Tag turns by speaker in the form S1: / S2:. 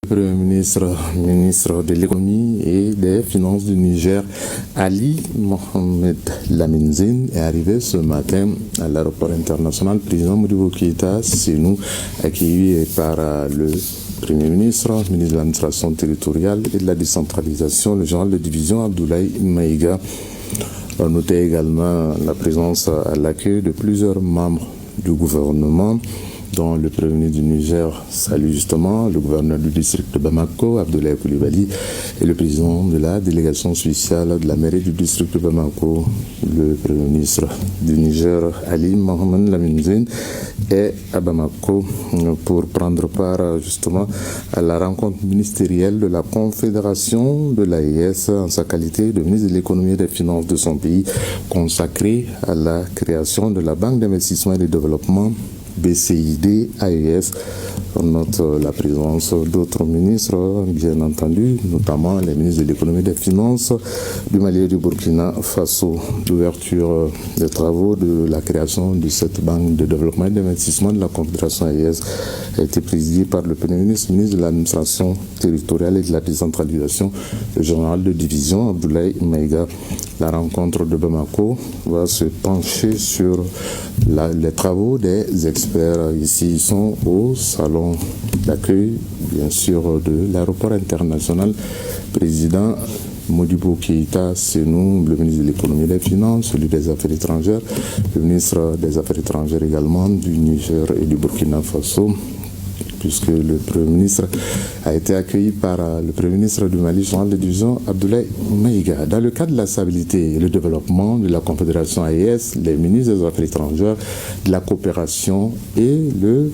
S1: Premier ministre, ministre de l'économie et des finances du Niger, Ali Mohamed Lamine Zeine, est arrivé ce matin à l'aéroport international président Modibo Keïta. C'est nous accueillis par le Premier ministre, ministre de l'administration territoriale et de la décentralisation, le général de division Abdoulaye Maïga. On notait également la présence à l'accueil de plusieurs membres du gouvernement, dont le Premier ministre du Niger salue justement le gouverneur du district de Bamako, Abdoulaye Coulibaly, et le président de la délégation spéciale de la mairie du district de Bamako, le Premier ministre du Niger, Ali Mohamed Lamine Zeine, est à Bamako pour prendre part justement à la rencontre ministérielle de la Confédération de l'AES en sa qualité de ministre de l'économie et des finances de son pays, consacrée à la création de la Banque d'investissement et de développement BCID AES. On note la présence d'autres ministres, bien entendu, notamment les ministres de l'économie et des finances du Mali et du Burkina Faso. L'ouverture des travaux de la création de cette banque de développement et d'investissement de la Confédération AES a été présidée par le Premier ministre, ministre de l'administration territoriale et de la décentralisation, le général de division Abdoulaye Maïga. La rencontre de Bamako va se pencher sur les travaux des experts. Ici, ils sont au salon d'accueil, bien sûr, de l'aéroport international. Président Modibo Keïta, c'est nous, le ministre de l'économie et des finances, celui des affaires étrangères, le ministre des affaires étrangères également du Niger et du Burkina Faso, puisque le Premier ministre a été accueilli par le Premier ministre du Mali, général de division Abdoulaye Maïga. Dans le cadre de la stabilité et le développement de la Confédération AES, les ministres des Affaires étrangères, de la coopération et le